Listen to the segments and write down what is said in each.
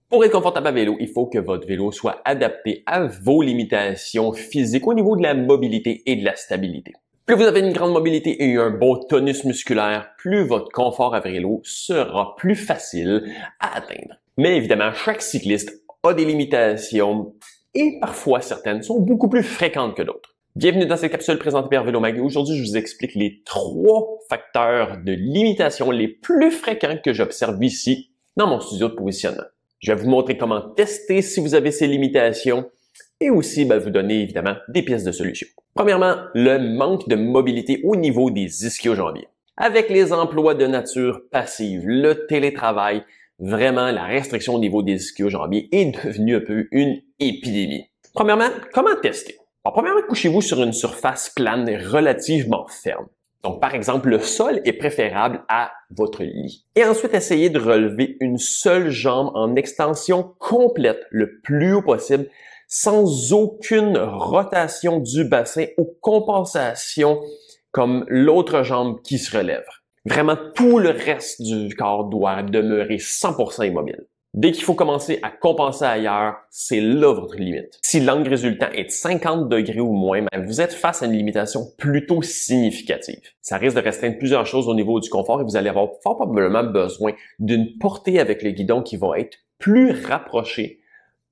Pour être confortable à vélo, il faut que votre vélo soit adapté à vos limitations physiques au niveau de la mobilité et de la stabilité. Plus vous avez une grande mobilité et un bon tonus musculaire, plus votre confort à vélo sera plus facile à atteindre. Mais évidemment, chaque cycliste a des limitations et parfois certaines sont beaucoup plus fréquentes que d'autres. Bienvenue dans cette capsule présentée par Vélomag. Aujourd'hui, je vous explique les 3 facteurs de limitation les plus fréquents que j'observe ici dans mon studio de positionnement. Je vais vous montrer comment tester si vous avez ces limitations et aussi vous donner évidemment des pistes de solutions. Premièrement, le manque de mobilité au niveau des ischio-jambiers. Avec les emplois de nature passive, le télétravail, vraiment la restriction au niveau des ischio-jambiers est devenue un peu une épidémie. Premièrement, comment tester? Alors, premièrement, couchez-vous sur une surface plane et relativement ferme. Donc, par exemple, le sol est préférable à votre lit. Et ensuite, essayez de relever une seule jambe en extension complète le plus haut possible, sans aucune rotation du bassin ou compensation comme l'autre jambe qui se relève. Vraiment, tout le reste du corps doit demeurer 100% immobile. Dès qu'il faut commencer à compenser ailleurs, c'est là votre limite. Si l'angle résultant est de 50 degrés ou moins, vous êtes face à une limitation plutôt significative. Ça risque de restreindre plusieurs choses au niveau du confort et vous allez avoir fort probablement besoin d'une portée avec le guidon qui va être plus rapprochée,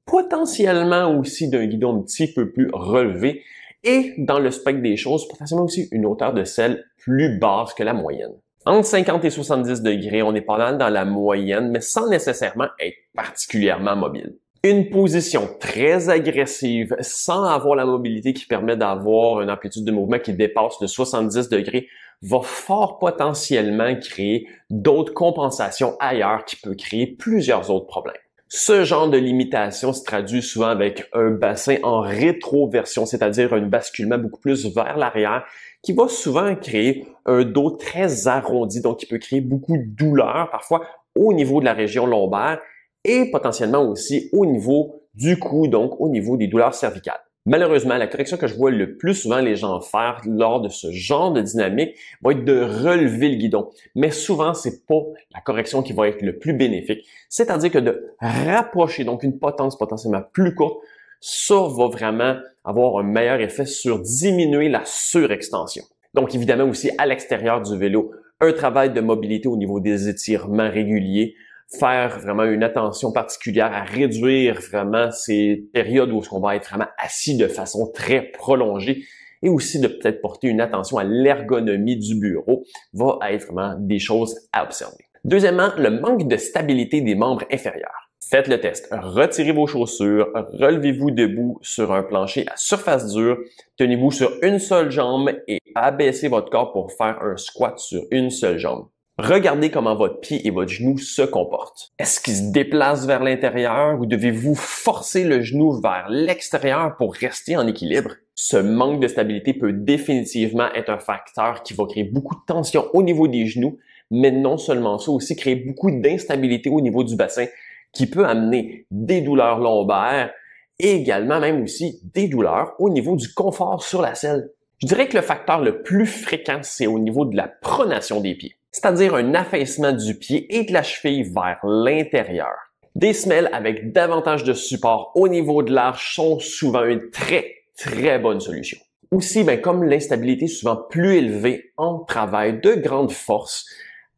potentiellement aussi d'un guidon un petit peu plus relevé et dans le spectre des choses, potentiellement aussi une hauteur de selle plus basse que la moyenne. Entre 50 et 70 degrés, on est pas mal dans la moyenne, mais sans nécessairement être particulièrement mobile. Une position très agressive, sans avoir la mobilité qui permet d'avoir une amplitude de mouvement qui dépasse le 70 degrés, va fort potentiellement créer d'autres compensations ailleurs qui peut créer plusieurs autres problèmes. Ce genre de limitation se traduit souvent avec un bassin en rétroversion, c'est-à-dire un basculement beaucoup plus vers l'arrière, qui va souvent créer un dos très arrondi, donc qui peut créer beaucoup de douleur, parfois au niveau de la région lombaire et potentiellement aussi au niveau du cou, donc au niveau des douleurs cervicales. Malheureusement, la correction que je vois le plus souvent les gens faire lors de ce genre de dynamique va être de relever le guidon. Mais souvent, c'est pas la correction qui va être le plus bénéfique. C'est-à-dire que de rapprocher, donc une potence potentiellement plus courte, ça va vraiment avoir un meilleur effet sur diminuer la surextension. Donc évidemment aussi à l'extérieur du vélo, un travail de mobilité au niveau des étirements réguliers, faire vraiment une attention particulière à réduire vraiment ces périodes où on va être vraiment assis de façon très prolongée et aussi de peut-être porter une attention à l'ergonomie du bureau va être vraiment des choses à observer. Deuxièmement, le manque de stabilité des membres inférieurs. Faites le test. Retirez vos chaussures, relevez-vous debout sur un plancher à surface dure, tenez-vous sur une seule jambe et abaissez votre corps pour faire un squat sur une seule jambe. Regardez comment votre pied et votre genou se comportent. Est-ce qu'il se déplace vers l'intérieur ou devez-vous forcer le genou vers l'extérieur pour rester en équilibre? Ce manque de stabilité peut définitivement être un facteur qui va créer beaucoup de tension au niveau des genoux, mais non seulement ça, aussi créer beaucoup d'instabilité au niveau du bassin qui peut amener des douleurs lombaires et également même aussi des douleurs au niveau du confort sur la selle. Je dirais que le facteur le plus fréquent, c'est au niveau de la pronation des pieds, c'est-à-dire un affaissement du pied et de la cheville vers l'intérieur. Des semelles avec davantage de support au niveau de l'arche sont souvent une très bonne solution. Aussi, comme l'instabilité est souvent plus élevée en travail de grande force,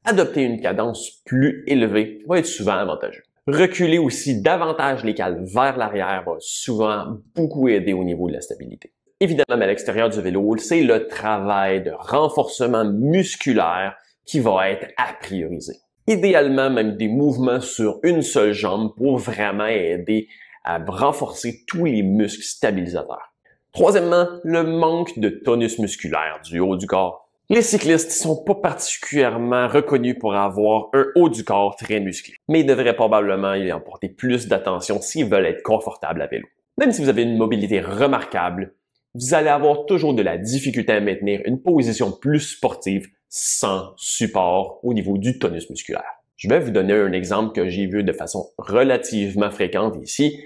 adopter une cadence plus élevée va être souvent avantageux. Reculer aussi davantage les cales vers l'arrière va souvent beaucoup aider au niveau de la stabilité. Évidemment, à l'extérieur du vélo, c'est le travail de renforcement musculaire qui va être à prioriser. Idéalement, même des mouvements sur une seule jambe pour vraiment aider à renforcer tous les muscles stabilisateurs. Troisièmement, le manque de tonus musculaire du haut du corps. Les cyclistes ne sont pas particulièrement reconnus pour avoir un haut du corps très musclé, mais ils devraient probablement y apporter plus d'attention s'ils veulent être confortables à vélo. Même si vous avez une mobilité remarquable, vous allez avoir toujours de la difficulté à maintenir une position plus sportive sans support au niveau du tonus musculaire. Je vais vous donner un exemple que j'ai vu de façon relativement fréquente ici,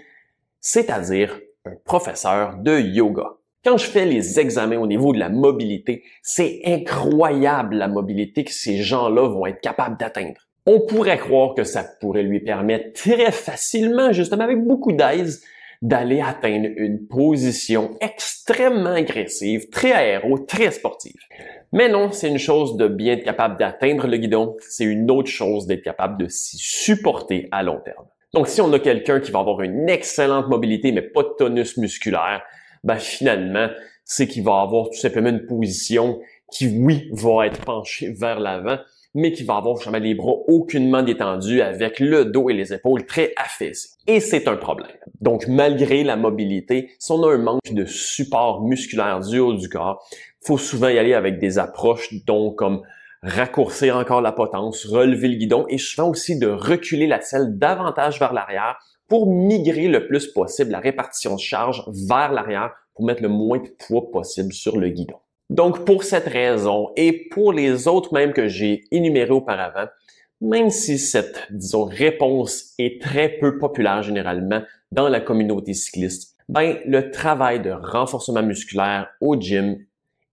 c'est-à-dire un professeur de yoga. Quand je fais les examens au niveau de la mobilité, c'est incroyable la mobilité que ces gens-là vont être capables d'atteindre. On pourrait croire que ça pourrait lui permettre très facilement, justement avec beaucoup d'aise, d'aller atteindre une position extrêmement agressive, très aéro, très sportive. Mais non, c'est une chose de bien être capable d'atteindre le guidon, c'est une autre chose d'être capable de s'y supporter à long terme. Donc si on a quelqu'un qui va avoir une excellente mobilité mais pas de tonus musculaire, ben finalement, c'est qu'il va avoir tout simplement une position qui, oui, va être penchée vers l'avant, mais qui va avoir jamais les bras aucunement détendus avec le dos et les épaules très affaissés. Et c'est un problème. Donc, malgré la mobilité, si on a un manque de support musculaire du haut du corps, il faut souvent y aller avec des approches donc comme raccourcir encore la potence, relever le guidon et souvent aussi de reculer la selle davantage vers l'arrière pour migrer le plus possible la répartition de charge vers l'arrière pour mettre le moins de poids possible sur le guidon. Donc, pour cette raison et pour les autres même que j'ai énumérés auparavant, même si cette, disons, réponse est très peu populaire généralement dans la communauté cycliste, ben, le travail de renforcement musculaire au gym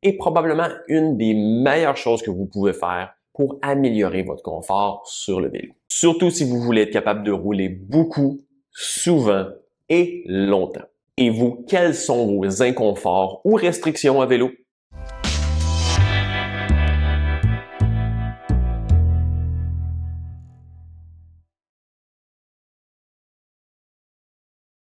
est probablement une des meilleures choses que vous pouvez faire pour améliorer votre confort sur le vélo. Surtout si vous voulez être capable de rouler beaucoup, souvent et longtemps. Et vous, quels sont vos inconforts ou restrictions à vélo?